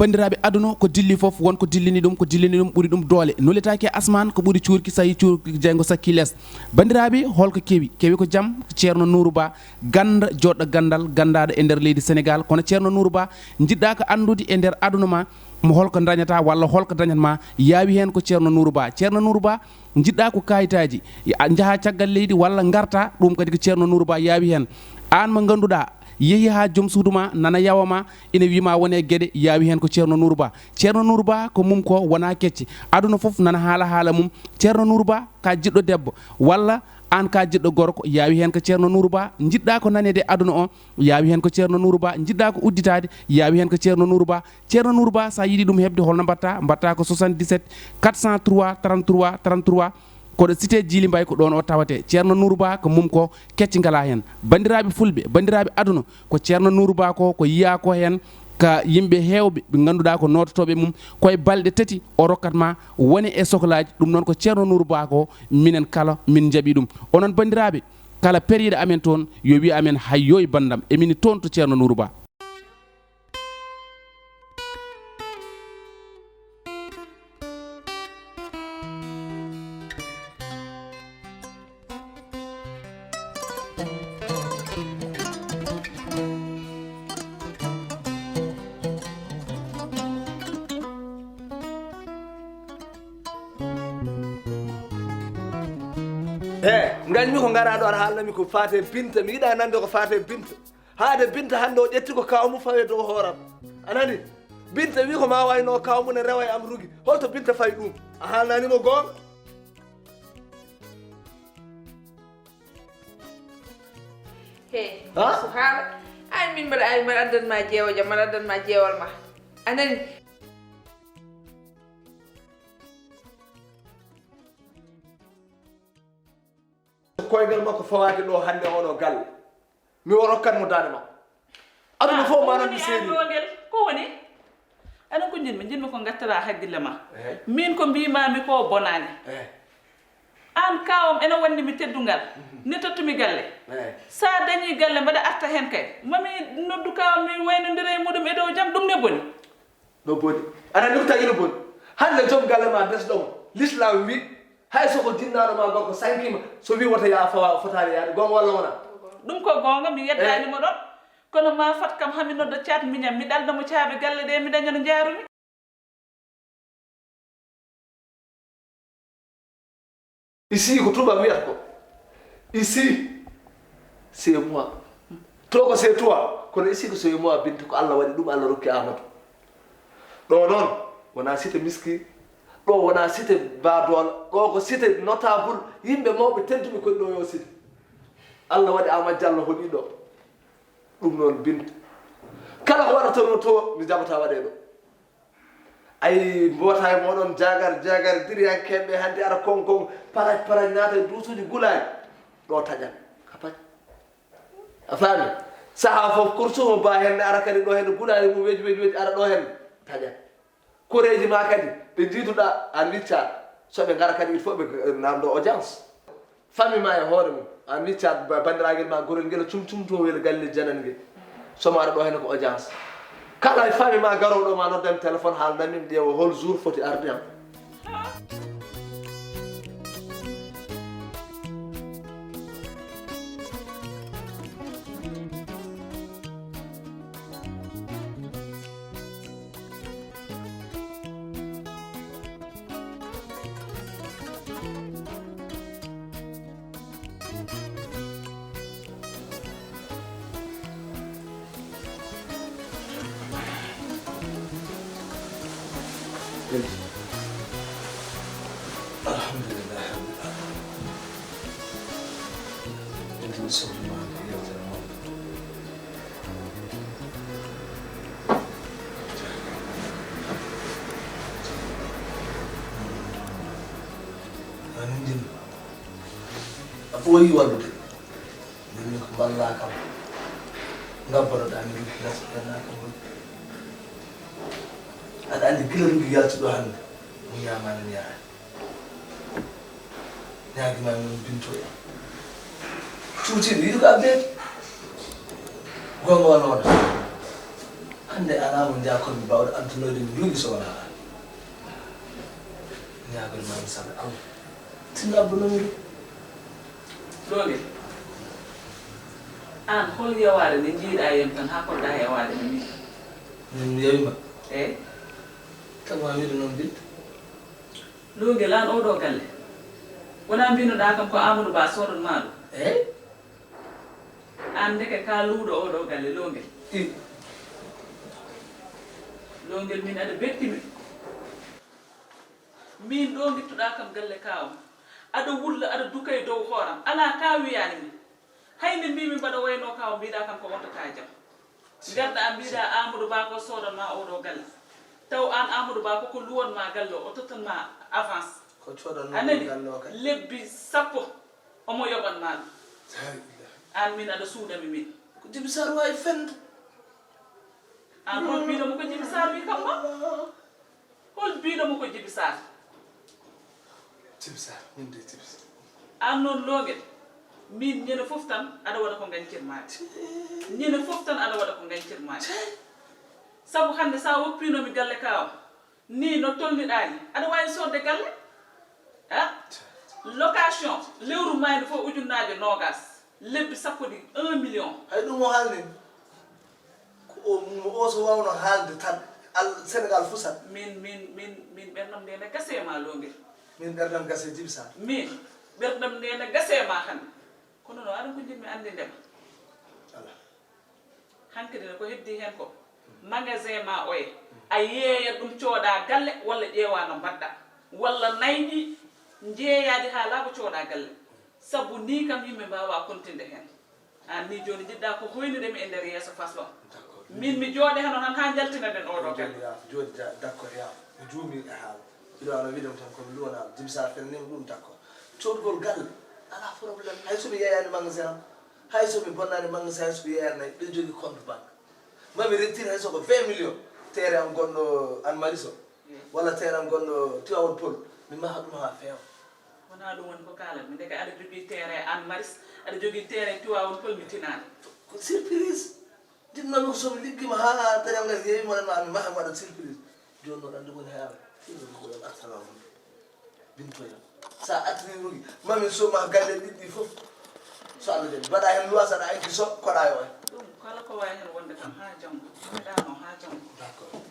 bandiraɓe aduna ko dilli fof wonko dillini ɗum ɓuuri ɗum doole nolletake asman ko ɓuuri cuurki so yi cuurki jeygo sakki less bandiraɓe holko kewi ko jaam ceerno Nourou Ba ganda joɗɗo gandal gandaɗo e nder leydi Sénégal kono ceerno Nourou Ba jiɗɗa ko andude e nder aduna ma mo holko dañata walla holko dañatma yaawi hen ko ceerno Nourou Ba jiɗɗa ko kayitaji jaaha caggal leydi walla garta ɗum kadi ko ceerno Nourou Ba yaawi hen an mo ganduɗa yeehi ha joom suudu ma nana yawama ina wima wone gueɗe yaawi hen ko ceerno Nourou Ba ko mum ko wona kecce aduna foof nana haala mum ceerno Nourou Ba ka jiɗɗo debbo walla an ka jiɗɗo gorko yaawi hen ko ceerno Nourou Ba jiɗɗa ko nanede aduna o yaawi hen ko ceerno Nourou Ba jiɗɗa ko udditade yaawi hen ko ceerno Nourou Ba sa yiiɗi ɗum hebde holno mbatta ko 77 403 33 33 koɗo cité Djily Mbaye ko ɗon o tawate ceerno Nourou Ba ko mum ko kecci ngala hen bandiraɓe fulɓe bandiraɓe aduna ko ceerno Nourou Ba ko yiya ko hen ka yimɓe hewɓe ɓe ganduɗa ko nototoɓe mum koye balɗe tati o rokkatma woni e sohlaji ɗum noon ko ceerno Nourou Ba ko minen kala min jaaɓi ɗum onon bandiraɓe kala période amen toon yo wi amen hayyo e bandam emini toon to ceerno Nourou Ba. ngañmi ko ngaraɗo aɗa haalnami ko faate Binta mi yiɗa nande ko faate Binta haade Binta hannde o ƴetti ko kawmu fawe dow hooram anani Binta wi ko ma wayno kawmu ne rewa e am rugi holto Binta fayi ɗum a haalnanimo goonga so haala an min mbaɗa addanma jeewo jam mbaɗa addanma jeewal ma anani koygal makko fawade ɗo hannde oɗo galle mi o rokkat mo dande makko aduna fof manon mi seedi ko woni aɗa ko jinmi ko gattata hakkille ma min ko mbimami ko bonani an kawam ene wandi mi teddungal ne tottumi galle sa dañi galle mbaɗa arta hen kay mami noddu kawam mi waynodira e muɗum e dow jaam ɗum ne boni ɗo boni aɗa ɗum tagi no boni hande joom galle ma desɗomo l'islam wi hay soko dinnaɗo ma gorko sankima so wi wota ya fawa fotani yaade gonga walla wona ɗum ko gonga mi yeddanimo ɗon kono ma fat kam hami nodda caat miñam mi ɗaldamo caaɓe galle ɗe mi daña no jaarumi ici ko tuba wiyata ko ici c'est moi to ko c'est toi kono ici ko c'est moi Binta ko Allah waɗi ɗum Allah rokki Amadou ɗo noon wona cité miski ɗo wona cité badola ɗo ko cité notable yimɓe mawɓe tedduɓe koye ɗo yo cité Allah waɗi Amadou Diallo hoɗi ɗo ɗum noon Binta kala ko waɗatono to mi jaɓata waɗe ɗo ay mbota e moɗon jagar diriyankeɓe hannde ara konkon paraj naata e duusuji gulaani ɗo taƴat ka paƴ a faami sahaa fof kursumo ba henne ara kadi ɗo henne gulaani mum weji ara ɗo henne taƴat koreji ma kadi ɓe jiiduɗa an wicca soɓe ngara kadi il faut ɓe namdo audience famille ma e hoore mum an wicca bandiraguel ma gorel ngel cumcumtowel galle janan ngel somo ara ɗo henne ko audience kala e famille ma garowɗo ma noddami téléphone haalnami ƴeewa hol jour foti arde am alhamdulillah rabbil alamin a ɓooyi wallude min ko balla kam ngabbonoɗami gasɗanakam aɗa andi gila rugi yaltuɗo hannde mo ñamani mi yaani ñaguimami noon Binto e cuutiɗo yiɗi ko abdeede gonga walla wona hande ala mo jakon mi bawde antunoyde mi yuuɗi so wona an ñagol mami sabe Allah tinna bonomi Looge an hol yewaade nde jiiɗa yen tan haa koɗɗa hewaade ne min min yewima eyi tagma wiide noon bidde Looge lan oɗo galle wona mbinoɗa kam ko Amadou Ba soɗonma ɗum eyi an ndeke ka luuɗo oɗo galle Looge Loogel min aɗa bettimi min ɗo gittuɗa kam galle kawam aɗa wulla aɗa duka e dow hooram ala ka wiyani min hayde mbimi mbaɗa wayno kaw mbiɗa kam ko wontata jam garɗa mbiɗa Amadou Ba ko sodanma oɗo galle taw an Amadou Ba koko luwonma galle o tottanma avance ko codanno anani galle o kay lebbi 10 omo yoɓanma ɗum an min aɗa suudami min ko Djiby Sarr wawi fende an hol mbiɗomo ko Djiby Sarr wi kam ma hol mbiɗomo ko Djiby Sarr Djiby Sarr min de Djiby Sarr an noon Looguel min ñande fof tan aɗa waɗa ko gañcirmade ñande fof tan aɗa waɗa ko gañcirmade saabu hande sa woppinomi galle kawam ni no tolniɗani aɗa wawi sodde galle a location lewru mayde fof ujunnaje nogas lebbi 10 ɗi 1 million hay ɗum o haalni ko o so wawno haalde tan Sénégal fusat min ɓerdam ndene gasema Looguel min ɓerdam gase Djiby Sarr min ɓerdam ndene gasema hande kono no aɗa ko jinmi ande ndema ala hankkadi ne ko heddi hen ko magasin ma oye a yeeyat ɗum cooɗa galle walla ƴeewa no mbaɗɗa walla nayɗi jeeyade ha laaɓa cooɗa galle sabu ni kam yimɓe mbawa kontinde hen an ni joni jiɗɗa ko hoynidemi e nder yeeso façon min mi jooɗe heno tan ha jaltinaden oɗo galle joni d' accord yaaf mi juumi e haala ɓiɗo ano wiidem tan komi luwanama Djiby Sarr fennima ɗum d' accord coodgol galle ala probléme hay somi yeyani magasin am hay somi bonnani magasin hay somi yeyani nayi ɓe jogui compte banque mami rettire hay soko 20 millions terre am gonɗo Anne Maris o walla terre am gonɗo Tivaoune Peulh mi maha ɗum ha feewa wona ɗum woni ko kalatmi ndeke aɗa jogui terrain Anne Maris aɗa jogui terrain Tivaoune Peulh mi tinani ko surprise jinnomi ko somi liggima ha dañal ngal yewima mi maha mi waɗa surprise joni noon andi woni heewa ɗiɗo ko ɗon artanamu bintoyam sa attini rugi mami soma galle ɗiɗɗi fof so Allah jaɓi mbaɗa hen loi saɗa enki so koɗa yo en ɗum kala ko wawi hen wonde kam ha janggo meɗano ha janggo d' accord